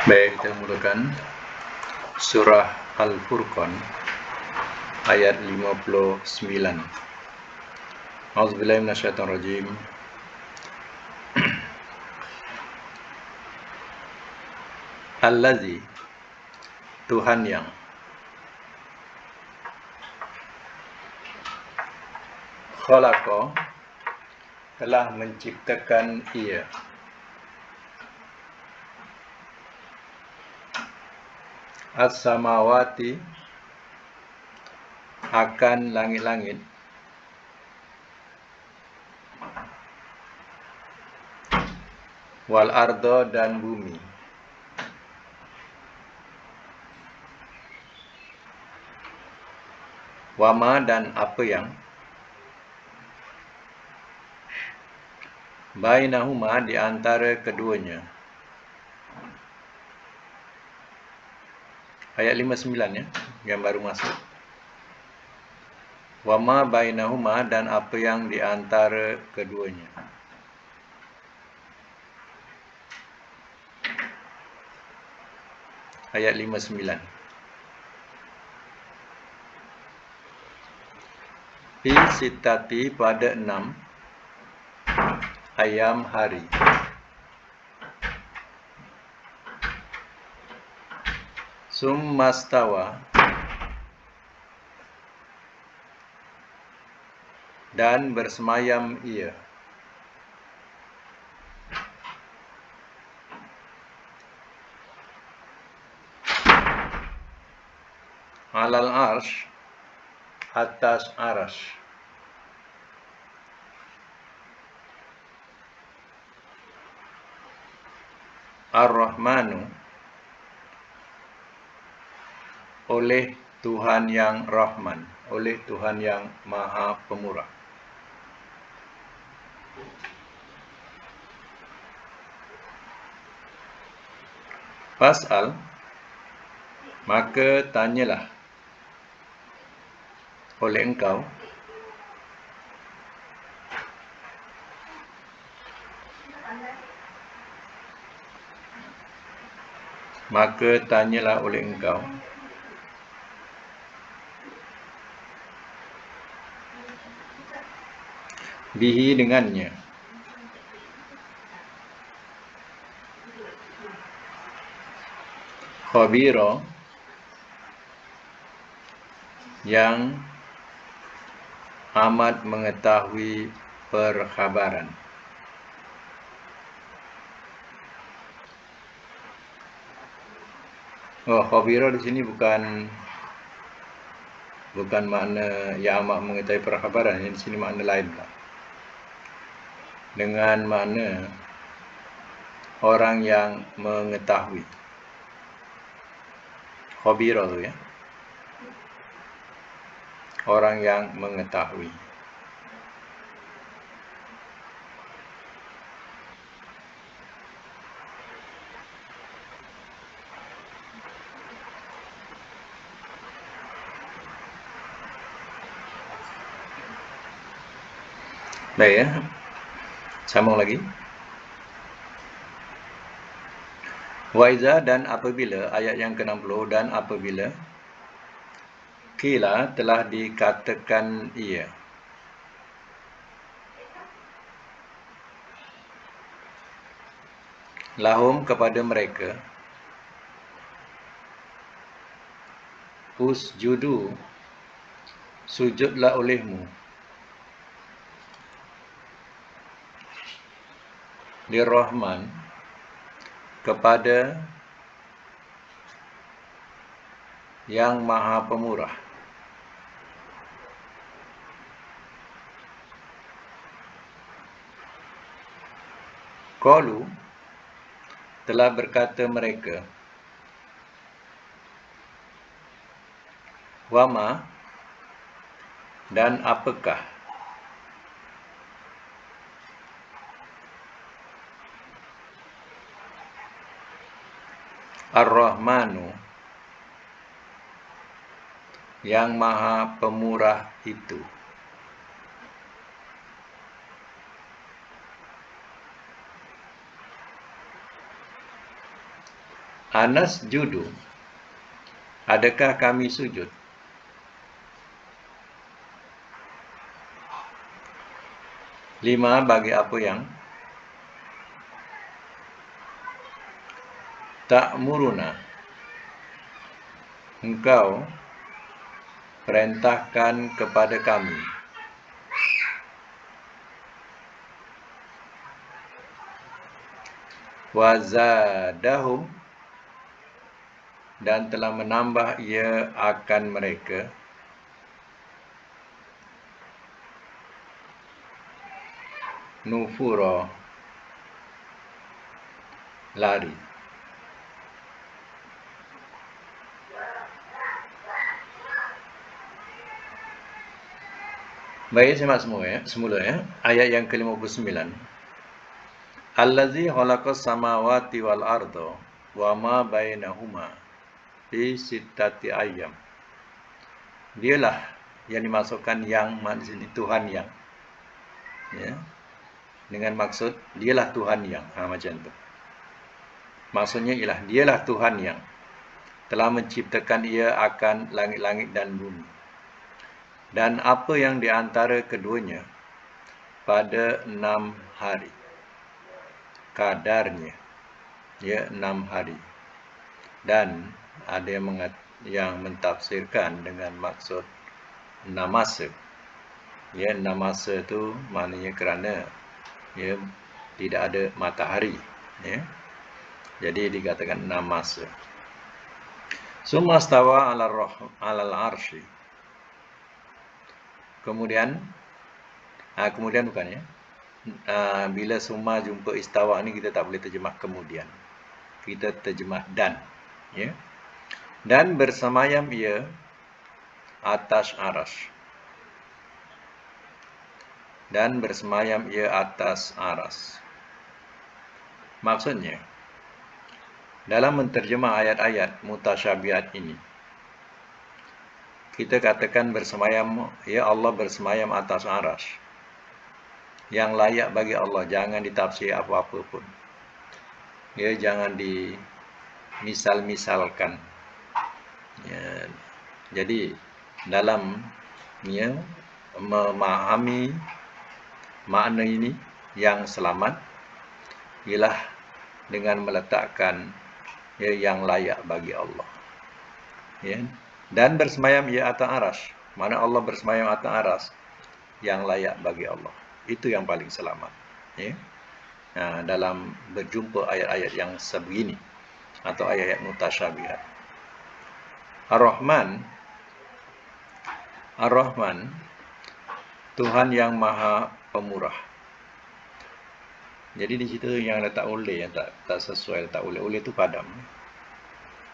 Baik, kita mulakan surah Al-Furqan ayat 59. A'udzubillahi minasyaitonirrajim. Allazi, Tuhan yang khalaqa, telah menciptakan ia as-samawati, akan langit-langit, wal ardo, dan bumi, wama, dan apa yang bainahuma, di antara keduanya. Ayat 59 ya, yang baru masuk. Wama bainahuma, dan apa yang di antara keduanya. Ayat 59. Fi sitati, pada 6 ayam hari. Summastawa, dan bersemayam ia alal arsh, atas arasy. Ar-Rahmanu, oleh Tuhan yang Rahman, oleh Tuhan yang Maha Pemurah. Fas'al, maka tanyalah oleh engkau, maka tanyalah oleh engkau bihi, dengannya, khabira, yang amat mengetahui perkhabaran. Khabira di sini bukan makna yang amat mengetahui perkhabaran. Di sini makna lain pula. Dengan makna orang yang mengetahui. Khabira tu ya. Orang yang mengetahui. Baik ya. Sambung lagi. Wa iza, dan apabila, ayat yang ke-60, dan apabila qila, telah dikatakan ia, lahum, kepada mereka, usjudu, sujudlah olehmu, lirrahman, kepada yang Maha Pemurah. Qalu, telah berkata mereka, wama, dan apakah, Ar-Rahmanu, yang Maha Pemurah itu. Anas judu, adakah kami sujud? Lima, bagi apa yang ta'muruna, engkau perintahkan kepada kami. Wazadahum, dan telah menambah ia akan mereka. Nufura, lari. Baik, simak semula ya. Ayat yang ke-59. Allazi khalaqas samawati wal arda wa ma bainahuma fi sittati ayyam. Dialah yang dimasukkan yang maksud Tuhan yang. Ya. Dengan maksud dialah Tuhan yang. Macam tu. Maksudnya ialah dialah Tuhan yang telah menciptakan ia akan langit-langit dan bumi. Dan apa yang di antara keduanya pada 6 hari. Kadarnya ya 6 hari. Dan ada yang mentafsirkan dengan maksud 6 masa. Ya, 6 masa tu maknanya kerana ya tidak ada matahari, ya. Jadi dikatakan 6 masa. Summa stawa 'alal arsy. Kemudian bukan ya. Bila summa jumpa istawa ni kita tak boleh terjemah kemudian. Kita terjemah dan, ya. Dan bersemayam ia atas aras. Dan bersemayam ia atas aras. Maksudnya, dalam menterjemah ayat-ayat mutasyabihat ini, kita katakan bersemayam, ya Allah bersemayam atas aras. Yang layak bagi Allah, jangan ditafsir apa-apa pun. Ya, jangan dimisal-misalkan. Ya, jadi dalam ya memahami makna ini yang selamat ialah dengan meletakkan ya yang layak bagi Allah. Ya. Dan bersemayam ia atas aras. Mana Allah bersemayam atas aras yang layak bagi Allah. Itu yang paling selamat. Ya. Dalam berjumpa ayat-ayat yang sebegini atau ayat-ayat mutasyabihat. Ar-Rahman, Tuhan yang Maha Pemurah. Jadi di situ yang letak oleh yang tak sesuai, letak oleh itu padam.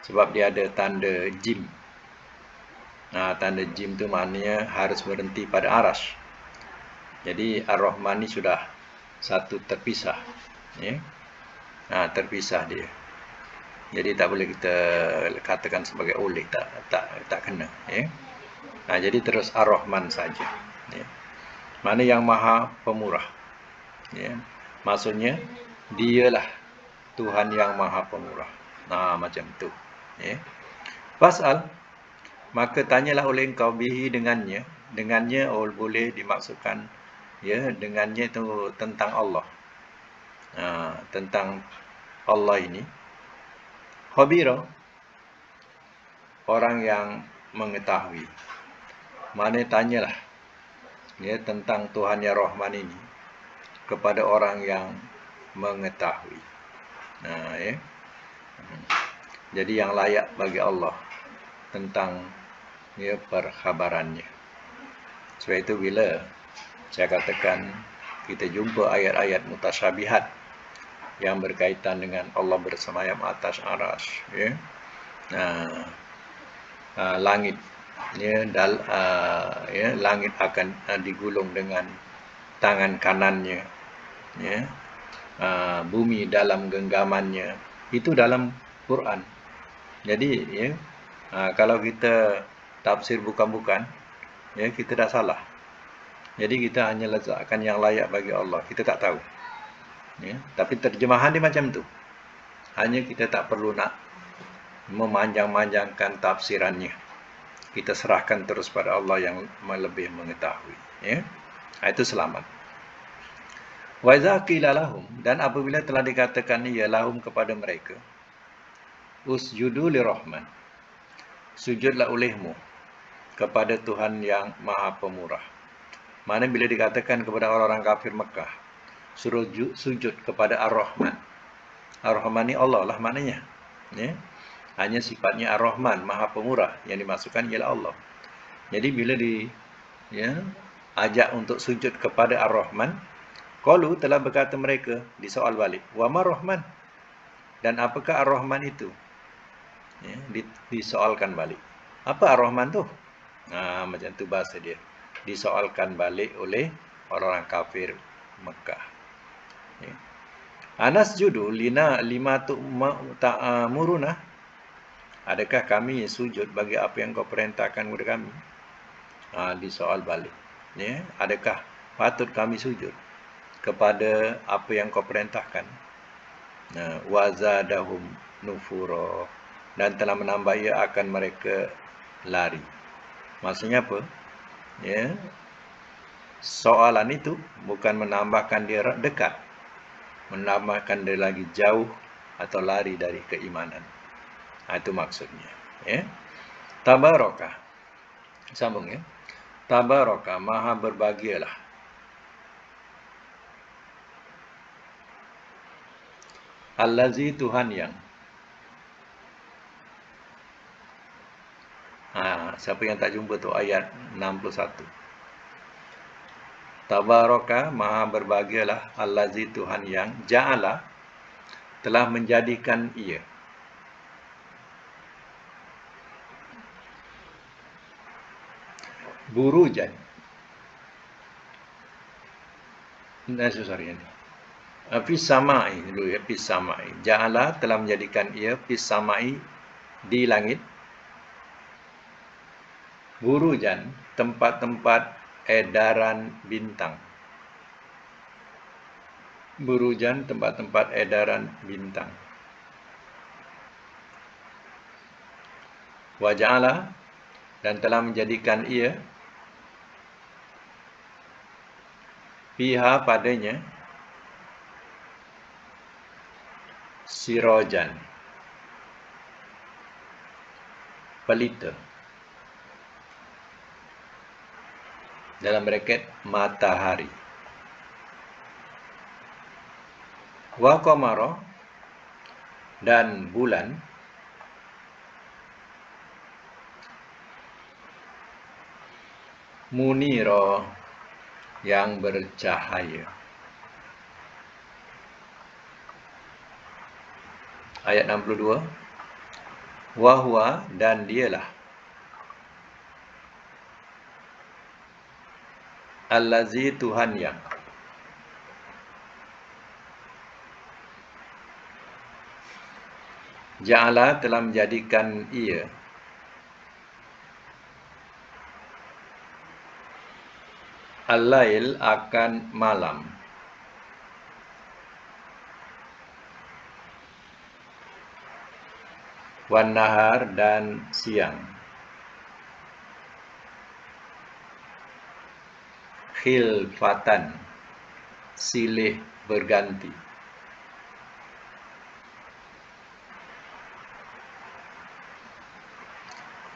Sebab dia ada tanda jim. Tanda jim tu maknanya harus berhenti pada aras. Jadi Ar-Rahman ni sudah satu terpisah, ya. Terpisah dia. Jadi tak boleh kita katakan sebagai oleh, tak kena, ya. Jadi terus Ar-Rahman saja, ya. Mana yang Maha Pemurah, ya. Maksudnya dialah Tuhan yang Maha Pemurah. Macam tu, ya. Pasal, maka tanyalah oleh engkau bihi dengannya. Dengannya boleh dimaksudkan ya dengannya itu tentang Allah. Tentang Allah ini. Khabira, orang yang mengetahui. Mana tanyalah ya tentang Tuhan yang Rahman ini kepada orang yang mengetahui. Ya. Jadi yang layak bagi Allah tentang ya perkhabarannya. Sebab itu bila saya katakan kita jumpa ayat-ayat mutasyabihat yang berkaitan dengan Allah bersemayam atas aras, ya. Langit ya, langit akan digulung dengan tangan kanannya, ya. Bumi dalam genggamannya, itu dalam Quran. Jadi ya kalau kita tafsir bukan-bukan, ya kita dah salah. Jadi kita hanya letakkan yang layak bagi Allah, kita tak tahu, ya. Tapi terjemahan dia macam tu. Hanya kita tak perlu nak memanjang-manjangkan tafsirannya. Kita serahkan terus pada Allah yang lebih mengetahui. Ya? Itu selamat. Wa iza qila lahum, dan apabila telah dikatakan ia lahum kepada mereka, usjudu lirrahman, sujudlah olehmu kepada Tuhan yang Maha Pemurah. Mana bila dikatakan kepada orang-orang kafir Mekah, suruh sujud kepada Ar-Rahman. Ar-Rahman ni Allah lah maknanya. Ya? Hanya sifatnya Ar-Rahman, Maha Pemurah, yang dimasukkan ialah Allah. Jadi bila ajak untuk sujud kepada Ar-Rahman, qalu telah berkata mereka di soal balik, wa ma Rahman, dan apakah Ar-Rahman itu? Ya, disoalkan balik. Apa Ar-Rahman tu? Macam tu bahasa dia. Disoalkan balik oleh orang-orang kafir Mekah. Ya. Anas judu lima ta'muruna, adakah kami sujud bagi apa yang kau perintahkan kepada kami? Disoal balik. Ya, adakah patut kami sujud kepada apa yang kau perintahkan? Wazadahum nufura, dan telah menambah ia akan mereka lari. Maksudnya apa? Ya, soalan itu bukan menambahkan dia dekat, menambahkan dia lagi jauh atau lari dari keimanan. Itu maksudnya. Ya. Tabaraka, sambung ya. Tabaraka, maha berbahagialah. Allazi, Tuhan yang. Siapa yang tak jumpa tu ayat 61. Tabaraka, maha berbahagialah, Allazi, Tuhan yang, ja'ala, telah menjadikan ia. Burujan. Sorry ini. Fis samai dulu ya, fis samai. Ja'ala, telah menjadikan ia, fis samai, di langit. Burujan, tempat-tempat edaran bintang. Burujan, tempat-tempat edaran bintang. Wa ja'ala, dan telah menjadikan ia, fiha, padanya, sirojan, pelita. Dalam braket matahari. Wa qamara, dan bulan, munira, yang bercahaya. Ayat 62. Wa huwa, dan dialah, allazi, Tuhan yang, ja'ala, telah menjadikan ia, al-lail, akan malam, wan nahar, dan siang, khilfatan, silih berganti.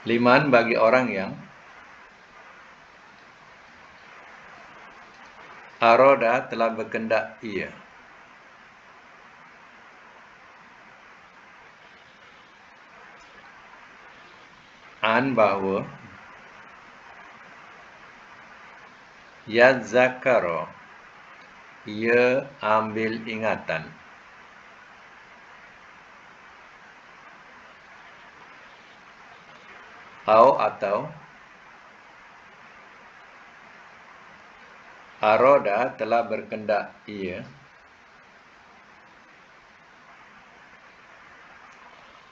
Liman, bagi orang yang aroda, telah berkendak ia, an, bahawa, yadzakara, ia ambil ingatan, atau aroda, telah berkendak ia,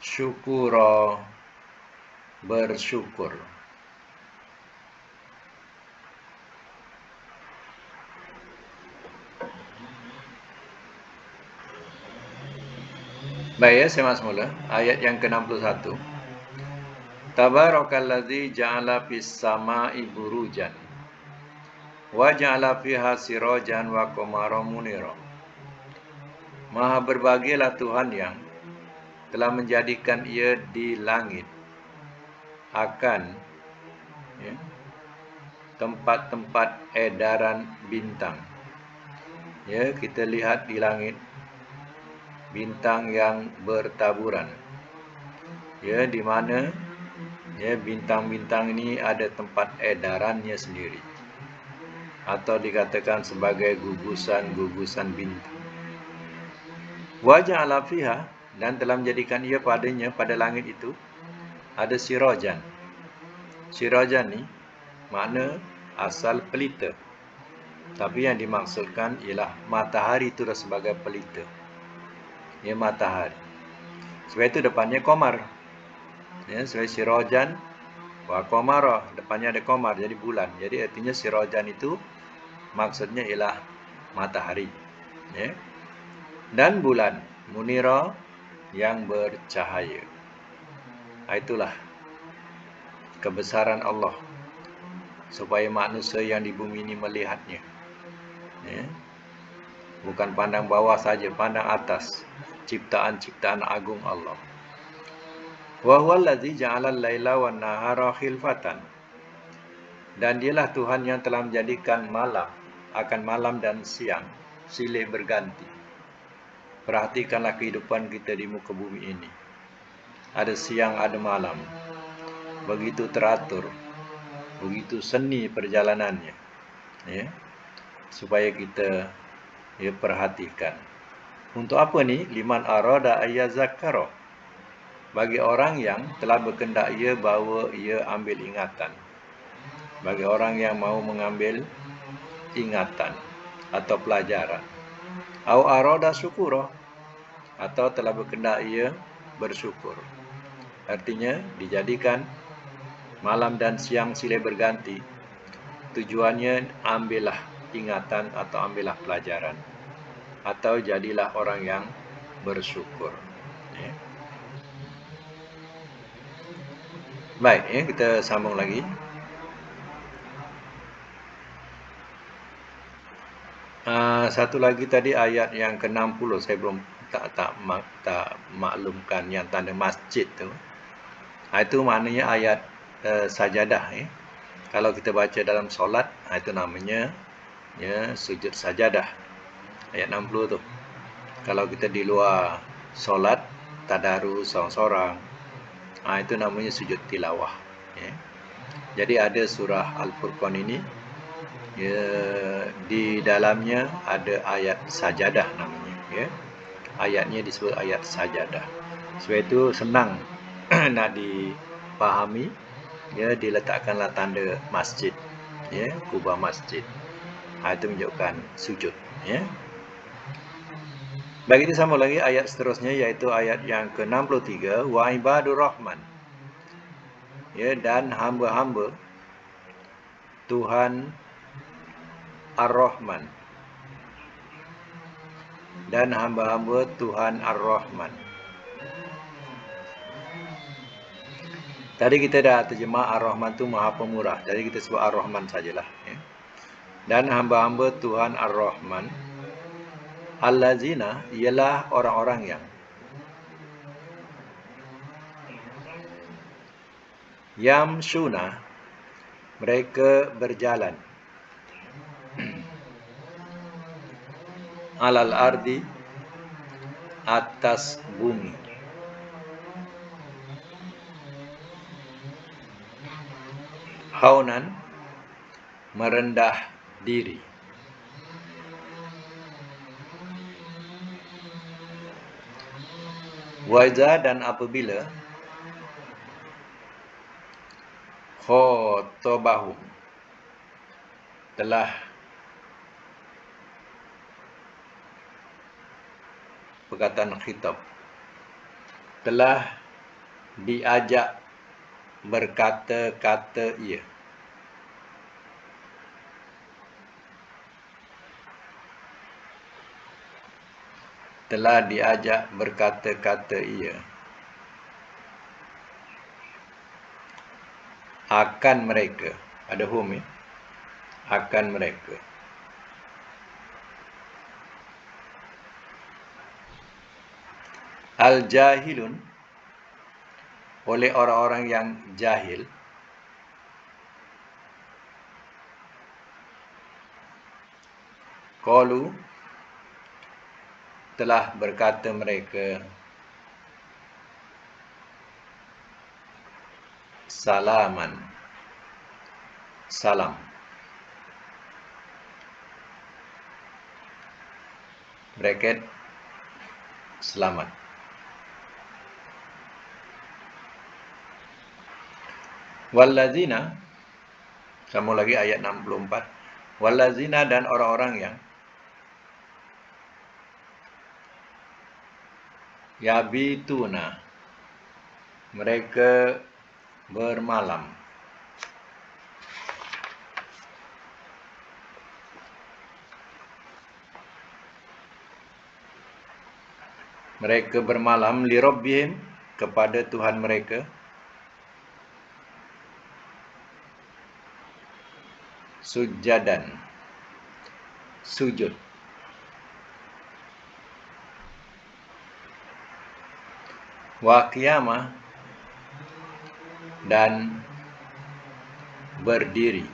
syukura, bersyukur. Baik ya, saya masuk mula. Ayat yang ke-61. Tabarakalladzi ja'ala fis sama'i burujan wa ja'ala fiha sirajan wa qamaran munira. Maha berbahagialah Tuhan yang telah menjadikan ia di langit akan ya, tempat-tempat edaran bintang. Ya, kita lihat di langit bintang yang bertaburan. Ya, di mana ya bintang-bintang ini ada tempat edarannya sendiri. Atau dikatakan sebagai gugusan-gugusan bintang. Wa ja'ala fiha, dan telah menjadikan ia padanya pada langit itu ada sirajan. Sirajan ni makna asal pelita. Tapi yang dimaksudkan ialah matahari itu sebagai pelita. Ya, matahari. Sebab itu depannya qamar. Ya, sebab sirajan wa qamara, depannya ada qamar, jadi bulan. Jadi artinya sirajan itu maksudnya ialah matahari. Ya. Dan bulan munira yang bercahaya. Itulah kebesaran Allah supaya manusia yang di bumi ini melihatnya. Ya. Bukan pandang bawah saja, pandang atas ciptaan-ciptaan agung Allah. Wa huwallazi ja'ala al-laila wan nahara khilfatan. Dan dialah Tuhan yang telah menjadikan malam akan malam dan siang silih berganti. Perhatikanlah kehidupan kita di muka bumi ini. Ada siang, ada malam. Begitu teratur, begitu seni perjalanannya. Ya. Supaya kita perhatikan. Untuk apa ni? Liman arada ayyazakkara. Bagi orang yang telah berkehendak ia bahawa ia ambil ingatan. Bagi orang yang mahu mengambil ingatan atau pelajaran. Au arada syukura, atau telah berkehendak ia bersyukur. Artinya dijadikan malam dan siang silih berganti. Tujuannya ambillah ingatan atau ambillah pelajaran. Atau jadilah orang yang bersyukur. Ya. Baik, ya, kita sambung lagi. Satu lagi tadi ayat yang ke-60, saya belum tak maklumkan yang tanda masjid tu. Itu maknanya ayat sajadah. Ya. Kalau kita baca dalam solat, itu namanya ya sujud sajadah. Ayat 60 tu. Kalau kita di luar solat, tadarus sorang-sorang, itu namanya sujud tilawah. Ya. Jadi ada surah Al-Furqan ini, ya, di dalamnya ada ayat sajadah namanya. Ya. Ayatnya disebut ayat sajadah. Sebab itu senang nak dipahami. Ya, diletakkanlah tanda masjid. Ya, kubah masjid. Itu menunjukkan sujud. Ya. Baik, kita sambung lagi ayat seterusnya, iaitu ayat yang ke-63. Wa ibadur rahman. Ya, dan hamba-hamba Tuhan Ar-Rahman. Dan hamba-hamba Tuhan Ar-Rahman. Tadi kita dah terjemah Ar-Rahman tu Maha Pemurah. Jadi kita sebut Ar-Rahman sajalah. Ya. Dan hamba-hamba Tuhan Ar-Rahman. Allazina ialah orang-orang yang yamshuna, mereka berjalan alal ardi, atas bumi. Haunan, merendah diri. Waiza, dan apabila khotobahum, telah perkataan khitab, telah diajak berkata-kata ia. telah diajak berkata-kata ia akan mereka, ada hum ya, akan mereka. Al-jahilun, oleh orang-orang yang jahil. Qalu, telah berkata mereka, salaman, salam. Bracket, selamat. Wallazina, sambung lagi ayat 64. Wallazina, dan orang-orang yang yabituna, mereka bermalam. Mereka bermalam li rabbihim, kepada Tuhan mereka, sujadan, sujud. Wa qiyamah, dan berdiri.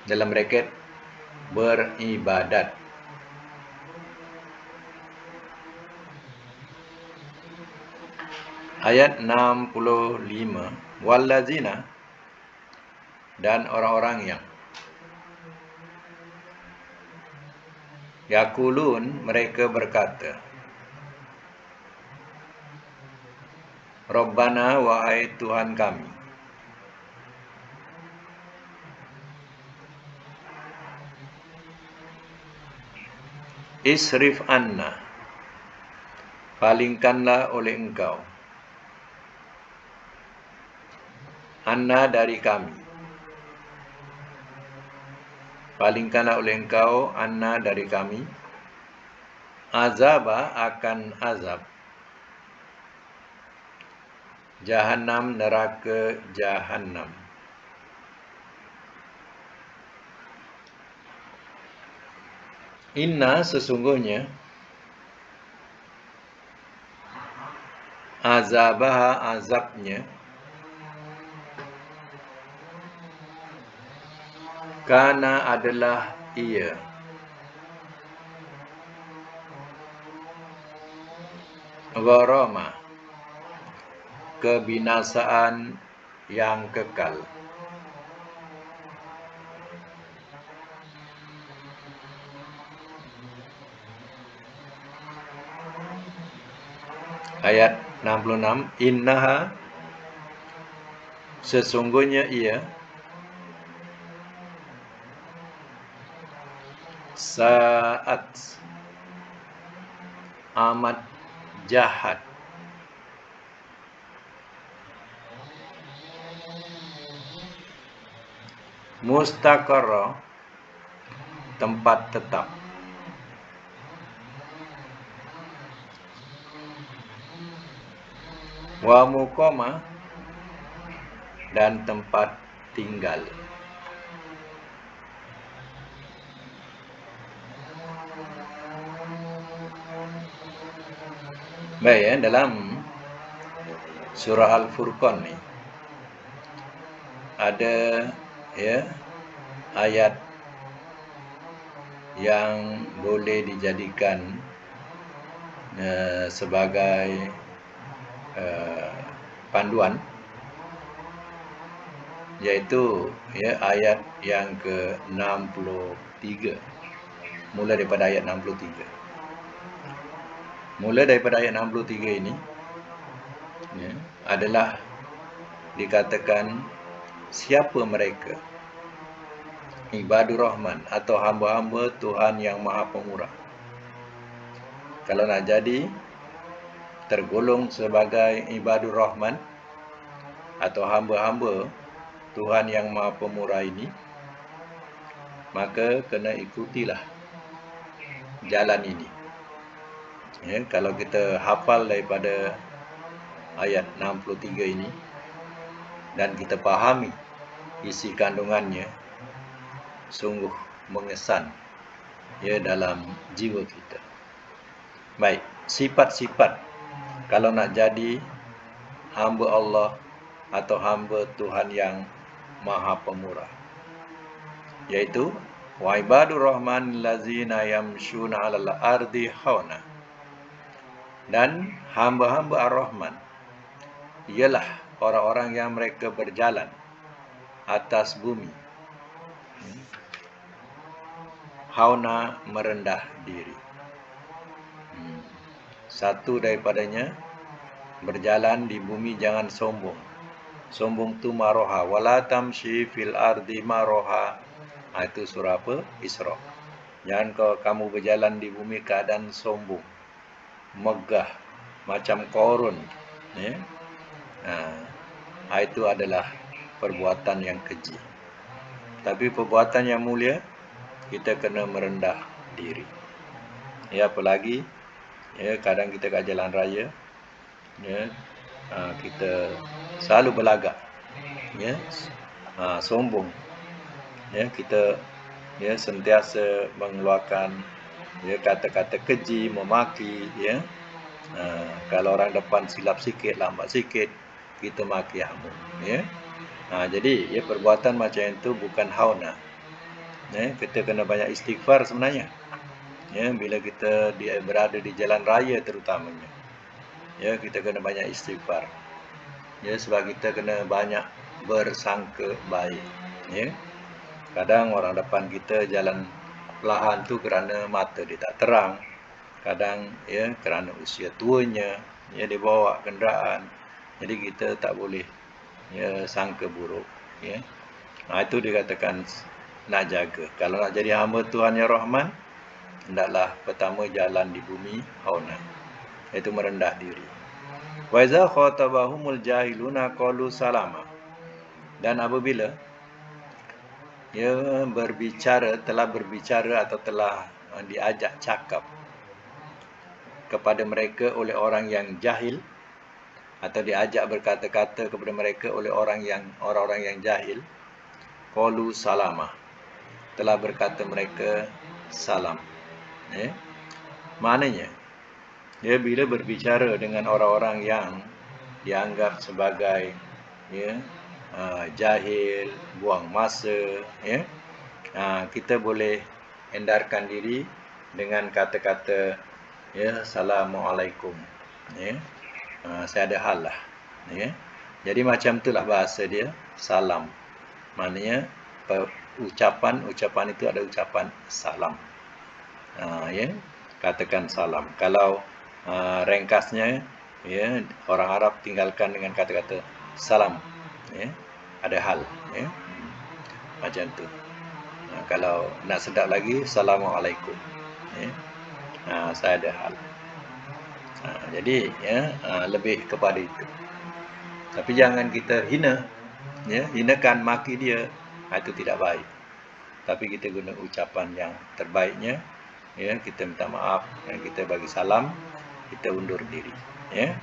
Dalam bracket, beribadat. Ayat 65. Wallazina, dan orang-orang yang yakulun, mereka berkata, Rabbana, wahai Tuhan kami, isrif anna, palingkanlah oleh engkau, anna, dari kami, palingkanlah oleh engkau, anna, dari kami, azaba, akan azab, Jahannam, neraka Jahannam. Inna, sesungguhnya, azabaha, azabnya, kana, adalah ia, gharama, kebinasaan yang kekal. Ayat 66. Innaha, sesungguhnya ia, saat, amat jahat, mustaqarra, tempat tetap, wa muqama, dan tempat tinggal. Baik ya, dalam surah Al-Furqan ni ada ya ayat yang boleh dijadikan sebagai panduan, yaitu ya ayat yang ke-63. Mula daripada ayat 63. Mula daripada ayat 63 ini ya, adalah dikatakan siapa mereka, ibadur rahman, atau hamba-hamba Tuhan yang maha pemurah. Kalau nak jadi tergolong sebagai ibadur rahman atau hamba-hamba Tuhan yang maha pemurah ini, maka kena ikutilah jalan ini. Ya, kalau kita hafal daripada ayat 63 ini dan kita pahami isi kandungannya, sungguh mengesan ya dalam jiwa kita. Baik, sifat-sifat kalau nak jadi hamba Allah atau hamba Tuhan yang Maha Pemurah, yaitu wa ibadur rahman allazina yamshuna 'alal ardi hauna. Dan hamba-hamba Ar-Rahman ialah orang-orang yang mereka berjalan atas bumi hauna, merendah diri. Satu daripadanya, berjalan di bumi jangan sombong. Sombong tu maroha, wala tamshi fil ardi maroha. Itu surah apa? Isra. Jangan kamu berjalan di bumi keadaan sombong, megah, macam korun. Ya? Itu adalah perbuatan yang keji. Tapi perbuatan yang mulia, kita kena merendah diri. Ya, apalagi ya, kadang kita kat jalan raya, ya, kita selalu berlagak, ya, sombong, ya, kita ya sentiasa mengeluarkan ya kata-kata keji, memaki, ya. Kalau orang depan silap sikit, lambat sikit, kita maki hamu, ya. Jadi ya perbuatan macam itu bukan hauna. Ya, kita kena banyak istighfar sebenarnya. Ya, bila kita berada di jalan raya terutamanya. Ya, kita kena banyak istighfar. Ya, sebab kita kena banyak bersangka baik. Ya. Kadang orang depan kita jalan perlahan tu kerana mata dia tak terang. Kadang ya kerana usia tuanya, ya dia bawa kenderaan. Jadi kita tak boleh ya sangka buruk, ya. Itu dikatakan nak jaga. Kalau nak jadi hamba Tuhan yang Rahman, hendaklah pertama jalan di bumi hauna, iaitu merendah diri. Wa iza khatabahumul jahiluna qalu salama. Dan apabila ya telah berbicara atau telah diajak cakap kepada mereka oleh orang yang jahil, atau diajak berkata-kata kepada mereka oleh orang-orang yang jahil, qalu salama, telah berkata mereka salam. Ya. Maknanya, ya, bila berbicara dengan orang-orang yang dianggap sebagai ya jahil, buang masa, ya, kita boleh hindarkan diri dengan kata-kata ya assalamualaikum, ya. Saya ada hal lah, ya. Jadi macam itulah bahasa dia, salam. Maknanya ucapan itu ada ucapan salam. Ya, katakan salam. Kalau ringkasnya, ya, orang Arab tinggalkan dengan kata-kata salam, ya, ada hal, ya, macam tu. Kalau nak sedap lagi, assalamualaikum, ya, saya ada hal. Jadi ya lebih kepada itu. Tapi jangan kita hina, ya, hinakan, maki dia, itu tidak baik. Tapi kita guna ucapan yang terbaiknya, ya, kita minta maaf dan kita bagi salam, kita undur diri, ya.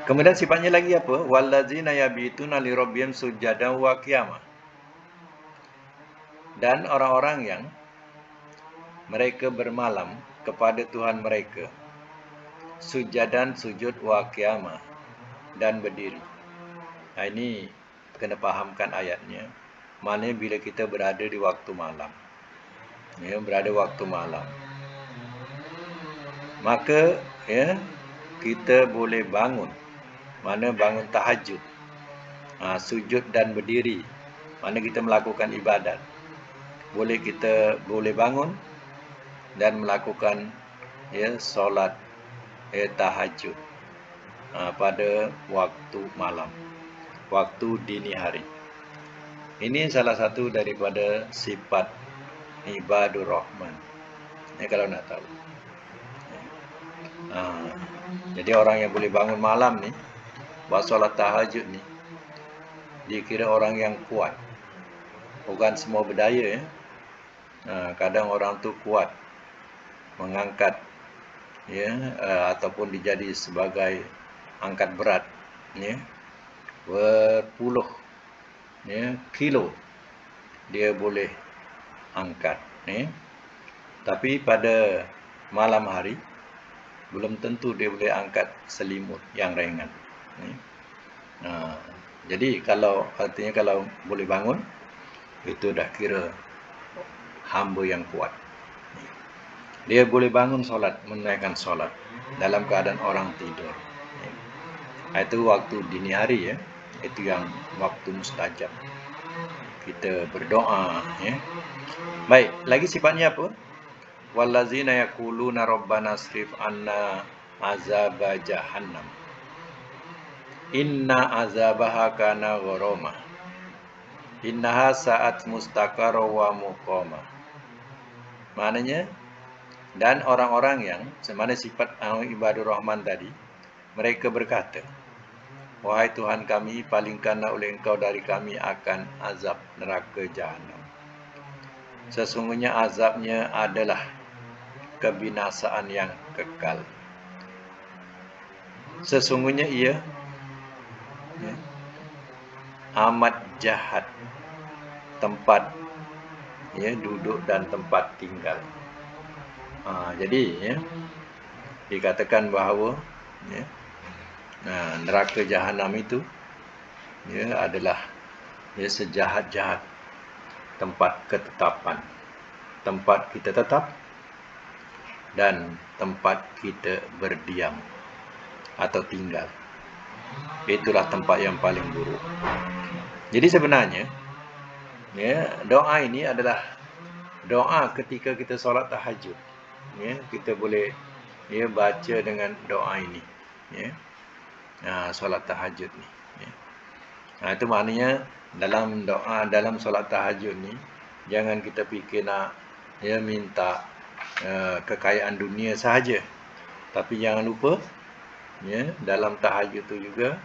Kemudian sifatnya lagi apa? Wallazina yabituna li rabbihim sujadan wa qiyamah. Dan orang-orang yang mereka bermalam kepada Tuhan mereka, sujadan, sujud, wa qiyamah, dan berdiri. Ini kena fahamkan ayatnya. Maknanya bila kita berada di waktu malam, ya, berada waktu malam, maka ya kita boleh bangun, mana bangun tahajud, sujud dan berdiri, mana kita melakukan ibadat. Kita boleh bangun dan melakukan ya solat ya tahajud pada waktu malam, waktu dini hari. Ini salah satu daripada sifat ibadur rahman. Ini kalau nak tahu. Jadi orang yang boleh bangun malam ni, buat solat tahajud ni, dikira orang yang kuat. Bukan semua berdaya, ya. Kadang orang tu kuat mengangkat, ya, ataupun dijadi sebagai angkat berat, ya, berpuluh, ya, kilo dia boleh angkat, ya. Tapi pada malam hari belum tentu dia boleh angkat selimut yang ringan, ya. Jadi artinya kalau boleh bangun, itu dah kira hamba yang kuat. Dia boleh bangun solat, menunaikan solat dalam keadaan orang tidur. Itu waktu dini hari, ya. Itu yang waktu mustajab. Kita berdoa, ya. Baik, lagi sifatnya apa? Wallazina yaquluna rabbana asrif anna azaba jahannam. Inna azabaha kana gharama. Innaha sa'at mustaqarra wa muqama. Maknanya, dan orang-orang yang semana sifat ibadur rahman tadi, mereka berkata, wahai Tuhan kami, palingkanlah oleh Engkau dari kami akan azab neraka jahanam. Sesungguhnya azabnya adalah kebinasaan yang kekal. Sesungguhnya ia, ya, amat jahat tempat, ya, duduk dan tempat tinggal. Jadi, ya, dikatakan bahawa, ya, neraka jahanam itu, ya, adalah, ya, sejahat-jahat tempat ketetapan, tempat kita tetap dan tempat kita berdiam atau tinggal. Itulah tempat yang paling buruk. Jadi sebenarnya, ya, doa ini adalah doa ketika kita solat tahajud. Ya, kita boleh, ya, baca dengan doa ini, ya, solat tahajud ni, ya. Itu maknanya dalam doa, dalam solat tahajud ni, jangan kita fikir nak, ya, minta kekayaan dunia sahaja. Tapi jangan lupa, ya, dalam tahajud tu juga,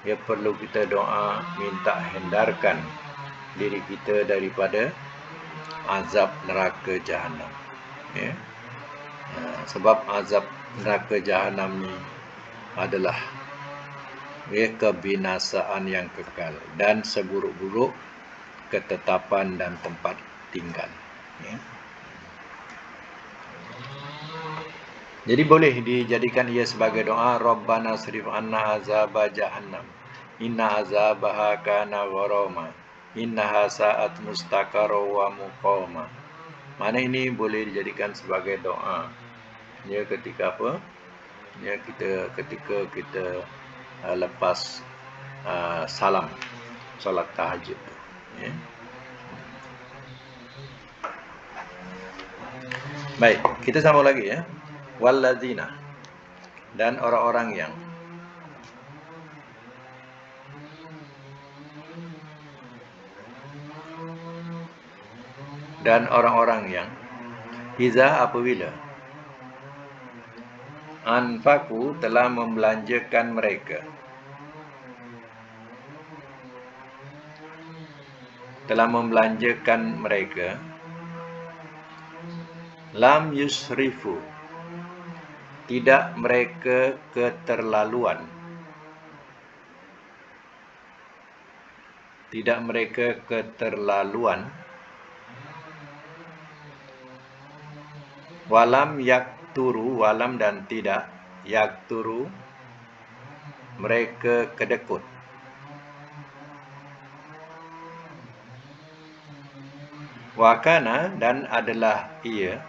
ya, perlu kita doa minta hindarkan diri kita daripada azab neraka jahanam, ya. Sebab azab neraka jahanam ni adalah, ya, kebinasaan yang kekal dan seburuk-buruk ketetapan dan tempat tinggal, ya. Jadi boleh dijadikan ia sebagai doa, Rabbana srif anna azaba jahannam. Inna azabaha kana gharama. Innaha sa'at mustaqarra wa muqama. Mana ini boleh dijadikan sebagai doa, ya, ketika apa? Ya, ketika kita lepas salam solat tahajud, ya. Baik, kita sambung lagi, ya. Wallazina, dan orang-orang yang, iza, apabila, anfaku, telah membelanjakan mereka, lam yusrifu, tidak mereka keterlaluan, walam yakturu, walam dan tidak, yakturu, mereka kedekut, wakana, dan adalah ia,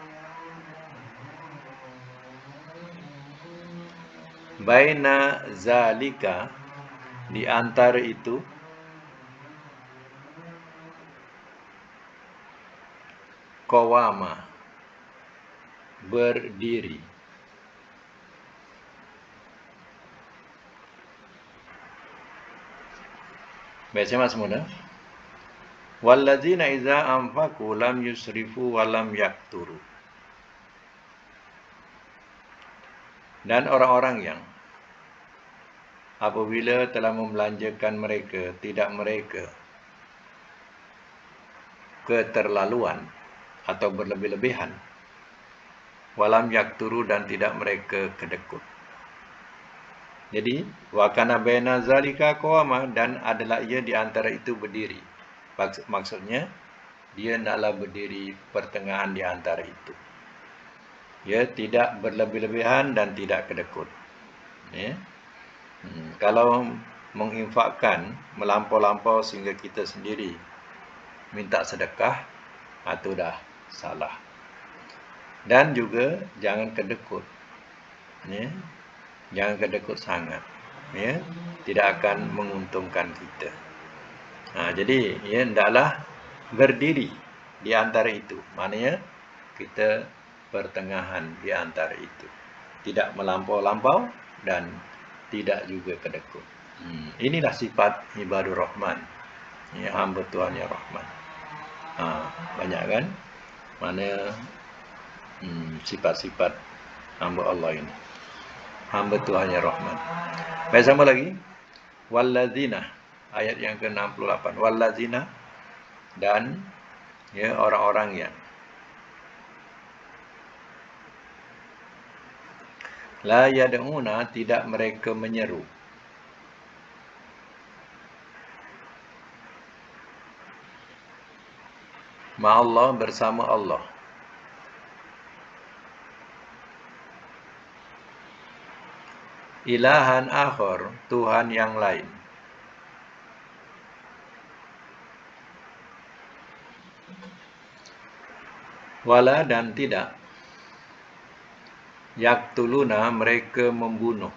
baina zalika, di antara itu, qawama, berdiri. Baca mas semua. Wallazina iza anfaqu lam yusrifu wa lam yakturu. Dan orang-orang yang apabila telah membelanjakan mereka, tidak mereka keterlaluan atau berlebih-lebihan. Walam yakturu dan tidak mereka kedekut. Jadi wa kana baina zalika qawama, dan adalah ia di antara itu berdiri. Maksudnya dia hendaklah berdiri pertengahan di antara itu. Ya, tidak berlebih-lebihan dan tidak kedekut. Ya. Kalau menginfakkan melampau-lampau sehingga kita sendiri minta sedekah, itu dah salah. Dan juga jangan kedekut. Ya. Jangan kedekut sangat. Ya. Tidak akan menguntungkan kita. Jadi ya, hendaklah berdiri di antara itu. Maknanya kita pertengahan di antara itu. Tidak melampau-lampau dan tidak juga kedekut. Inilah sifat ibadur rahman. Ya, hamba Tuhan yang rahman. Banyak kan? Mana sifat-sifat hamba Allah ini. Hamba Tuhan yang rahman. Baik, sama lagi. Wallazina, ayat yang ke-68. Wallazina, dan ya, orang-orang yang la yad'una, tidak mereka menyeru, ma'allah, bersama Allah, ilahan akhar, Tuhan yang lain, wala, dan tidak, yaktuluna, mereka membunuh,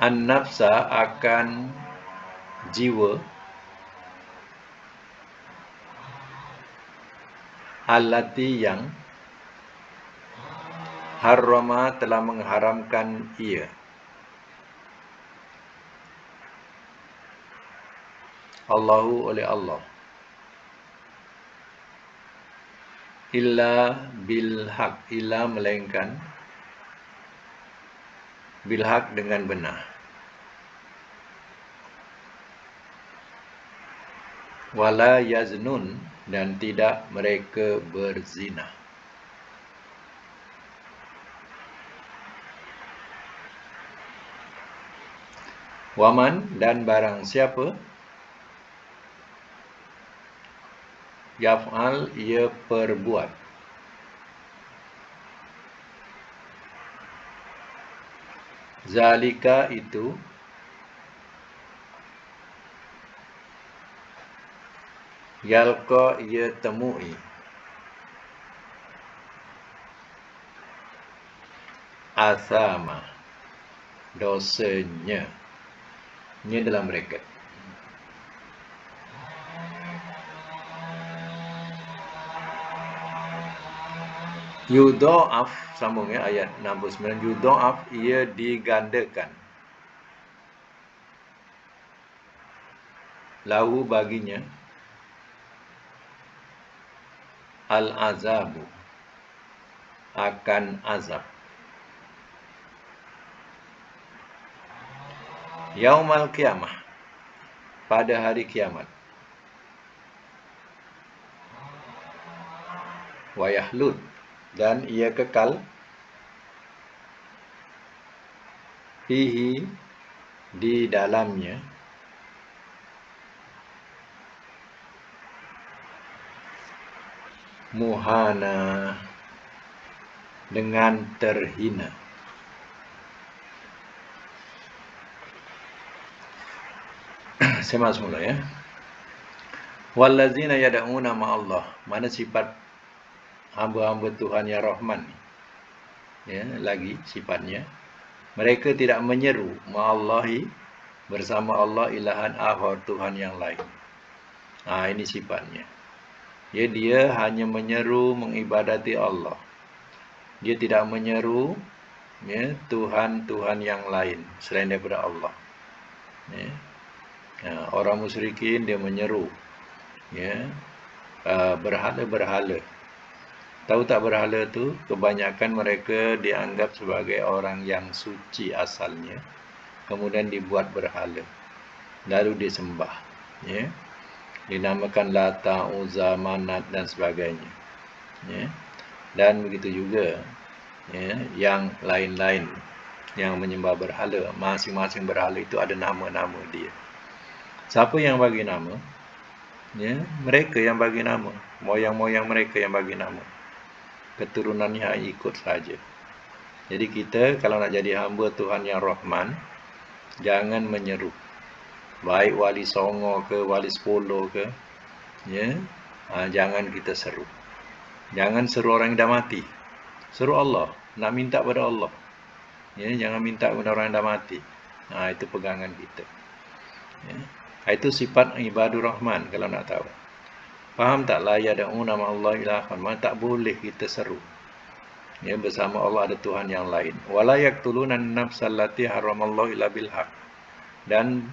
an-nafsa, akan jiwa, allati, yang harrama, telah mengharamkan ia, Allahu, oleh Allah, illa bil haq, illa, melainkan bil haq, dengan benar, wala yaznun, dan tidak mereka berzina. Waman, dan barang siapa, yaf'al, ia perbuat, zalika, itu, yalqa, ia temui, asama, dosanya, ini dalam bracket. Yudha'af, sambung ya, ayat 69. Yudha'af, ia digandakan, lahu, baginya, al-azabu, akan azab, yaumal qiyamah, pada hari kiamat, wa yahlud, dan ia kekal, fihi, di dalamnya, muhana, dengan terhina. Saya masuk mula ya. Wallazina yad'una ma'allah, mana sifat hamba-hamba Tuhan yang Rahman. Ya, lagi sifatnya, mereka tidak menyeru ma'allahi, bersama Allah, ilahan akhar, Tuhan yang lain. Ini sifatnya. Ya, dia hanya menyeru mengibadati Allah. Dia tidak menyeru ya, Tuhan-Tuhan yang lain selain daripada Allah. Ya. Orang musyrikin dia menyeru ya, berhala-berhala. Tahu tak berhala tu? Kebanyakan mereka dianggap sebagai orang yang suci asalnya. kemudian dibuat berhala, lalu disembah, ya. Dinamakan Lata, Uzza, Manat dan sebagainya, ya. Dan begitu juga, ya, yang lain-lain yang menyembah berhala. Masing-masing berhala itu ada nama-nama dia. Siapa yang bagi nama? Ya, mereka yang bagi nama, moyang-moyang mereka yang bagi nama. Keturunannya ikut saja. Jadi kita kalau nak jadi hamba Tuhan yang Rahman, jangan menyeru. Baik wali Songo ke wali Sepuluh ke, ya, jangan kita seru. Jangan seru orang yang dah mati. Seru Allah, nak minta pada Allah. Ya, jangan minta kepada orang yang dah mati. Itu pegangan kita. Ya. Itu sifat ibadur Rahman kalau nak tahu. Faham tak? La yad'una ma'allahi ilahan. Tak boleh kita seru. Ya, bersama Allah ada Tuhan yang lain. Wala yaqtuluna an-nafsal lati haramallahu illa bil haq. Dan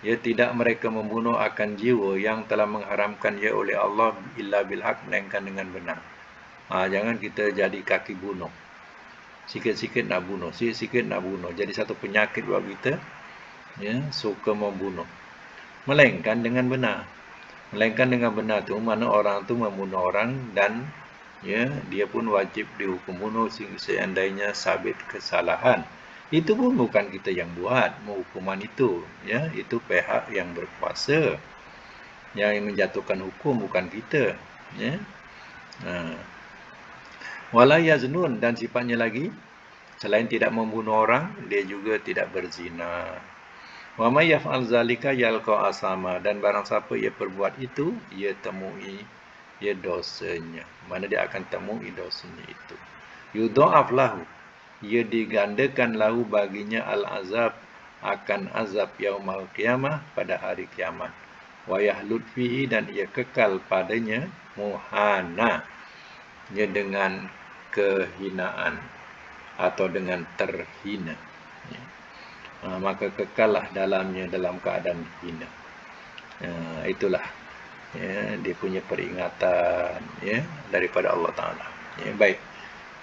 ya, tidak mereka membunuh akan jiwa yang telah mengharamkan ia oleh Allah illa bil haq, melainkan dengan benar. Jangan kita jadi kaki bunuh. Sikit-sikit nak bunuh, sikit-sikit nak bunuh. Jadi satu penyakit buat kita, ya, suka membunuh. Melainkan dengan benar. Melainkan dengan benar tu mana orang tu membunuh orang dan ya, dia pun wajib dihukum bunuh seandainya sabit kesalahan. Itu pun bukan kita yang buat hukuman itu, ya, itu pihak yang berkuasa yang menjatuhkan hukum, bukan kita, ya. Wala yaznun, dan sifatnya lagi selain tidak membunuh orang, dia juga tidak berzina. Wa may yaf'al zalika yalqa asama, dan barang siapa ia perbuat itu, ia temui ia dosanya. Mana dia akan temui dosanya itu. Yudha'af lahu, ia digandakan lahu baginya al-azab, akan azab yaumal qiyamah, pada hari kiamat. Wa yahlud fihi, dan ia kekal padanya muhana, ia dengan kehinaan atau dengan terhina. Maka kekallah dalamnya dalam keadaan hina. Itulah, ya, dia punya peringatan, ya, daripada Allah Ta'ala. Ya, baik.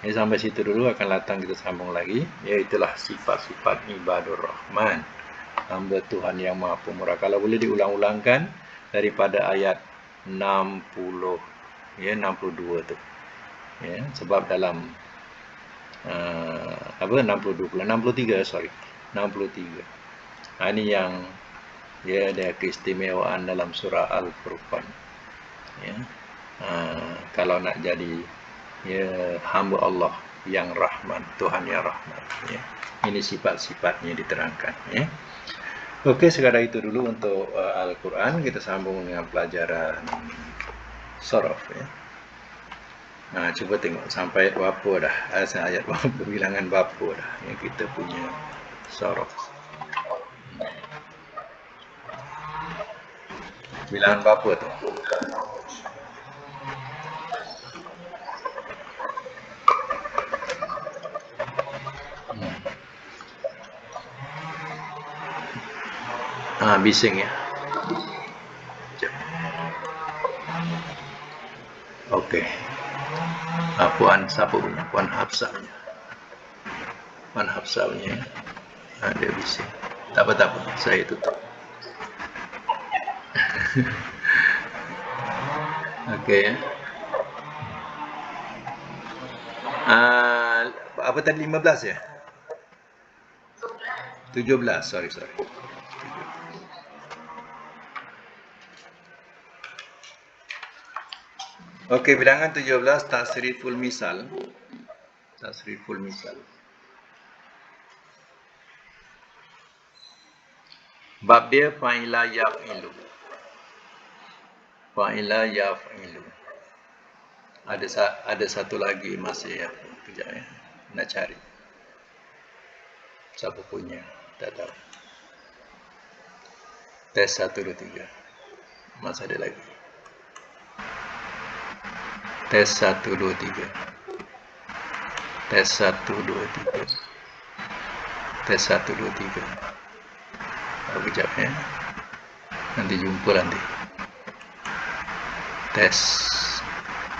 Ya, sampai situ dulu, akan datang kita sambung lagi. Ya, itulah sifat-sifat ibadur Rahman, hamba Tuhan yang Maha Pemurah. Kalau boleh diulang-ulangkan daripada ayat 60, ya, 62 tu. Ya, sebab dalam 63, sorry. 63. Ini yang, ya, ada keistimewaan dalam surah Al-Furqan. Ya. Kalau nak jadi, ya, hamba Allah yang Rahman, Tuhan yang Rahman, ya. Ini sifat-sifatnya diterangkan, ya. Okey, sekadar itu dulu untuk Al-Quran. Kita sambung dengan pelajaran Sorof, ya. Cuba tengok sampai berapa dah, ayat berapa, bilangan berapa dah yang kita punya Sorof. Bilangan berapa tu? Bising, ya. Okey. Puan siapa punya? Puan Hafsah punya. Puan Hafsah punya. Dia bising. Tak apa, saya tutup. Okey, ya. Apa tadi, 15 ya? 17, sorry. Okey, bilangan 17, tasriful misal. Tasriful misal. Bab dia fa'ila yaf'ilu. Fa'ila yaf'ilu. Ada satu lagi masih, ya. Kejap, ya. Nak cari. Siapa punya? Tak tahu. Tes 1, 2, 3. Masih ada lagi. Tes 1, 2, 3. Tes 1, 2, 3. Tes 1, 2, 3. Kejap, ya. Nanti jumpa nanti. Tes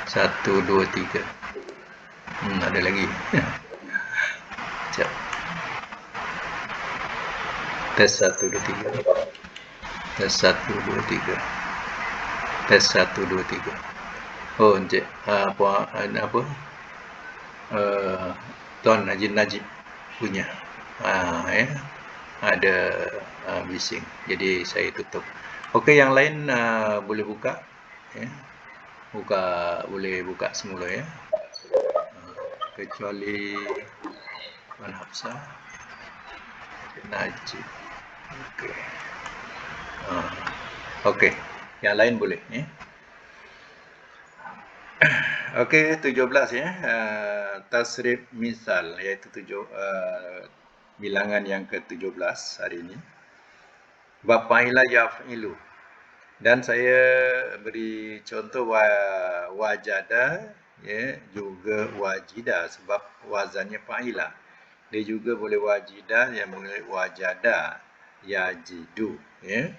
1, 2, 3. Ada lagi. Kejap. Tes 1 2 3. Tes 1 2 3. Tes 1 2 3. Oh, Encik apa? Tuan Haji Najib punya. Ya. Ada bising. Jadi saya tutup. Okey, yang lain boleh buka ya. Boleh buka semula ya. Kecuali Puan Hafsah, Najib. Okey. Okey. Yang lain boleh ya. Okey, 17 ya. Tasrif misal iaitu bilangan yang ke-17 hari ini. Bab fa'ila yaf'ilu. Dan saya beri contoh wajada ya, juga wajida sebab wazannya fa'ila. Dia juga boleh wajida, yang boleh wajada, yajidu ya.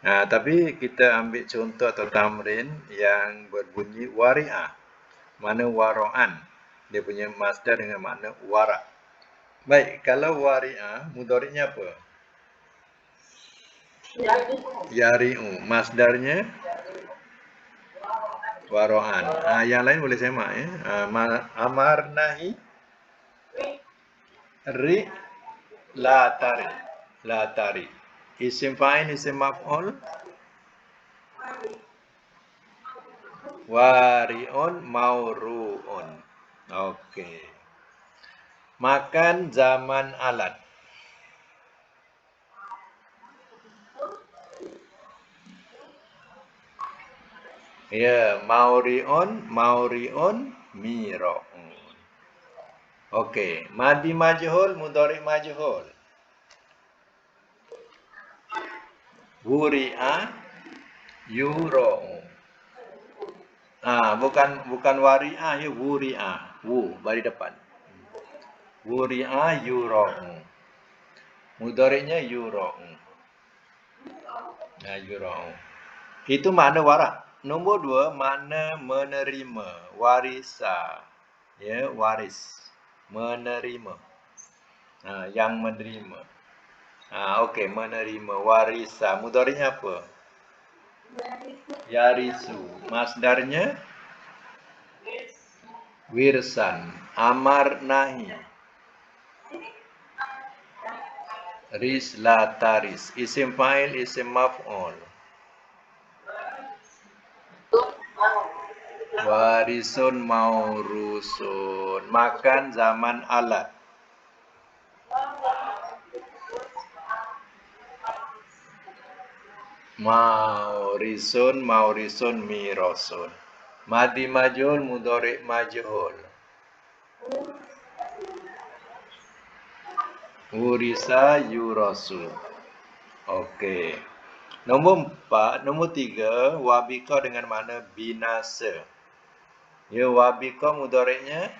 Tapi kita ambil contoh atau tamrin yang berbunyi wari'ah. Mana waro'an. Dia punya masdar dengan makna wara'. Baik, kalau wari'ah, mudhari'nya apa? Yari'u. Masdarnya waro'an. Yang lain boleh semak ya. Amar nahi ri la tari. La tari. Isim fa'il, isim maf'ul. Wari'un mauru'un. Okey. Makan zaman alat. Ya, mauri'un miro'un. Okey, madi majhul, mudhari majhul. Wuri'a yuro'u. Bukan wari'a ya, wuri'a. Bari depan. Wuri'a yuro'u. Mudhari'nya yuro'u. Yuro'u. Itu makna wara'. Nombor 2, makna menerima, warisa. Ya, waris. Menerima. Yang menerima. Okey, menerima, warisa. Mudhari'nya apa? Yarisu. Masdarnya wirsan. Amar nahi. Ris la taris. Isim fa'il, isim maf'ul. Warisun maurusun. Makan zaman alat. Maurisun mirosun. Madi majhul, mudhari majhul. Urisa yurasu. Okey. Nombor 3, wabika dengan makna binasa. Ya, wabika mudhari'nya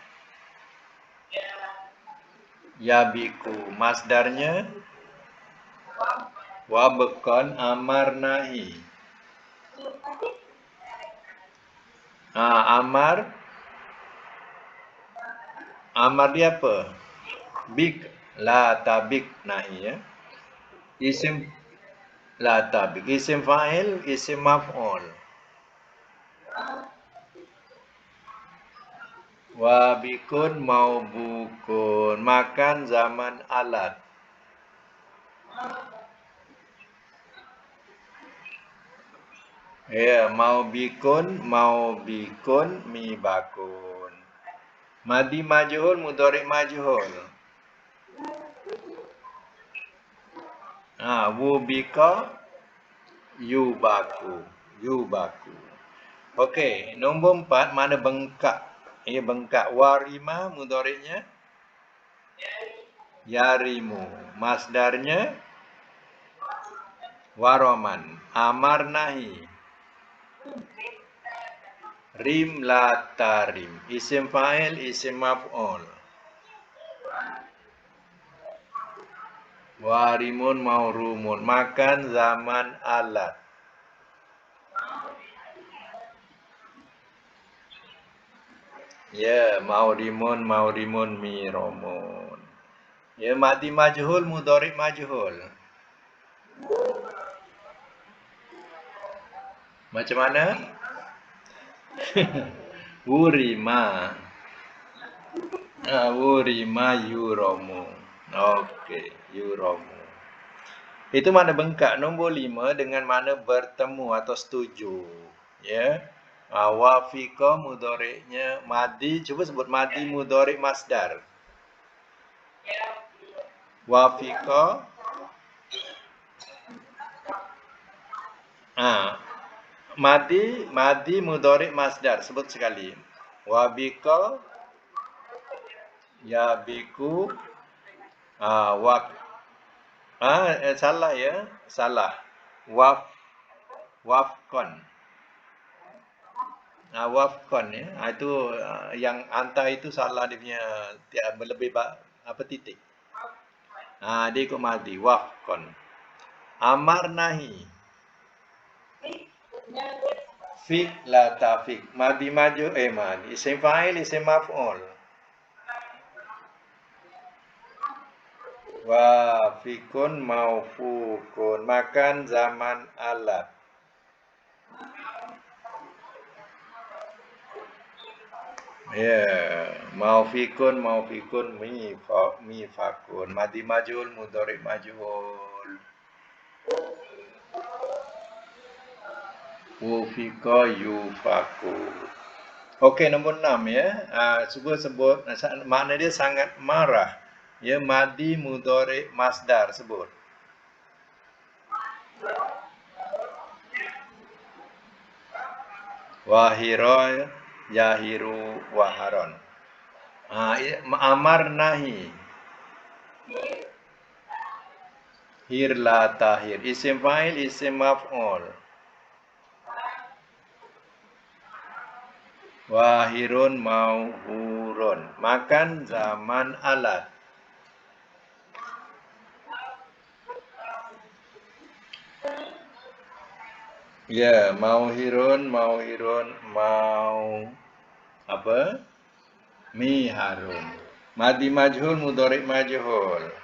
yabiku. Masdarnya wabkan amar nahi. Amar dia apa? Bik, la tabik nahi ya. Isim la tabik. Isim fa'il, isim maf'ul. Wabikun maubukun. Makan zaman alat. Ya, maubikun mibakun. Madi majhul, mudhari majhul. Wubika yubaku. Okey, nombor 4 mana bengkak. Bengkak. Warima mudhari'nya yarimu. Masdarnya waroman. Amar nahi. Rim la tarim. Isim fa'il, isim maf'ul. Warimun maurumun. Makan zaman alat. Ya, maurimun miromun. Ya, madi majhul, mudhari majhul. Macam mana? Wurima. Wurima yuromu. Okey, yuromu. Itu mana bengkak. Nombor 5 dengan mana bertemu atau setuju. Ya. Wafika mudhari'nya madi. Cuba sebut madi mudhari' masdar. Wafika. Madi mudhari' masdar. Sebut sekali. Wabika yabiku salah ya. Salah. Wafkon. Wafkon ya. Itu yang hantar itu salah dia punya lebih apa titik. Dia ikut madi. Wafkon. Amar nahi. Fik la tafik. Madi maju madi. Isim fa'il, isim maf'ul. Wafikun maufukun. Makan zaman alat. Ya, maufikun mifakun. Madi majul mudhari majul. Wufika yufaku. Okey, nombor 6 ya. Sebut makna dia sangat marah. Ya, madi mudhari masdar sebut. Wahiro yahiru waharon. Amar nahi. Hir la tahir. Isim fa'il, isim maf'ul. Wahirun mauhurun. Makan zaman alat. Ya, mauhirun mau apa? Miharun. Madi majhul mudhari majhul.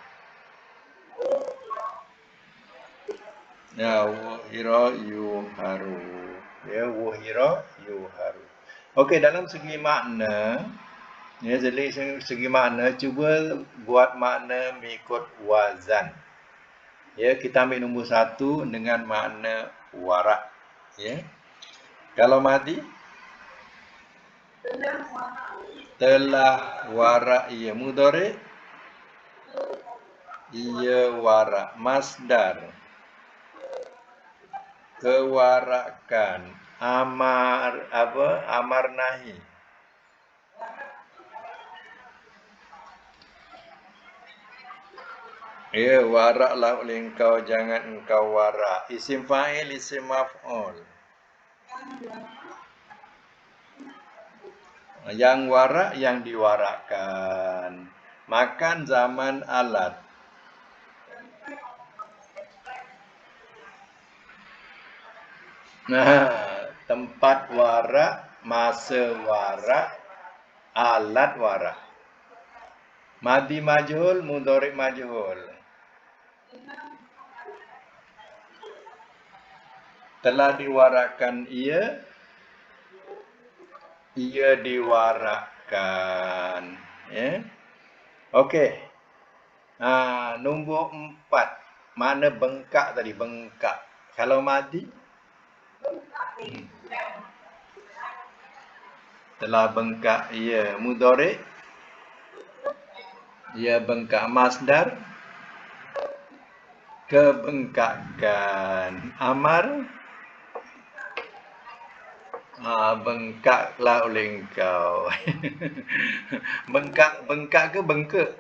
Ya, wuhira yuharu. Ya, wuhira yuharu. Okey, dalam segi makna, ya, jadi segi makna, cuba buat makna mengikut wazan. Ya, kita ambil nombor 1 dengan makna warak. Ya. Kalau madi? Telah warak ia. Mudhari? Ia warak. Masdar. Kewarakan. Amar nahi. Ya, waraklah oleh engkau, jangan engkau warak. Isim fa'il, isim maf'ul. Yang warak, yang diwarakkan. Makan zaman alat. Tempat warak, masa warak, alat warak. Madi majhul, mudhari majhul. Telah diwarakkan ia diwarakkan. Ya. Okey. Nombor 4. Mana bengkak tadi? Bengkak. Kalau madi? Telah bengkak ia. Mudhari? Ia bengkak. Masdar? Kebengkakan. Amar? Bengkaklah oleh engkau. Bengkak ke bengkak?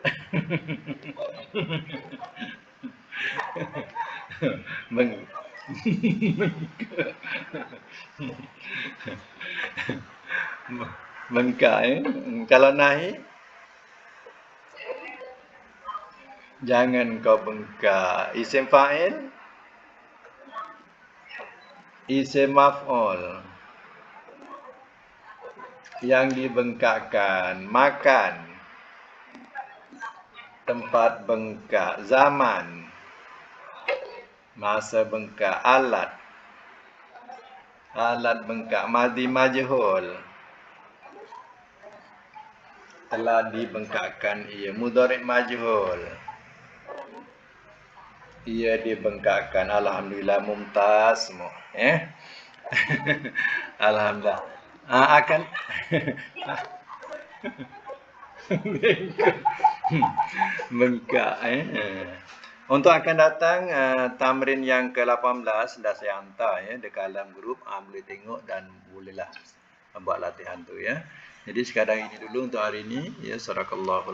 Bengkak Kalau nahi? Jangan kau bengkak. Isim fa'il? Isim maf'ul. Yang dibengkakkan. Makan. Tempat bengkak. Zaman. Masa bengkak. Alat. Alat bengkak. Madhi majhul. Telah dibengkakkan ia. Mudhari' majhul. Ia dibengkakkan. Alhamdulillah mumtaz semua. Alhamdulillah. Akan bengkak. Untuk akan datang tamrin yang ke-18 dah saya hantar dekat dalam grup. Boleh tengok dan bolehlah buat latihan tu ya. Jadi sekadar ini dulu untuk hari ini ya. Sadakallahu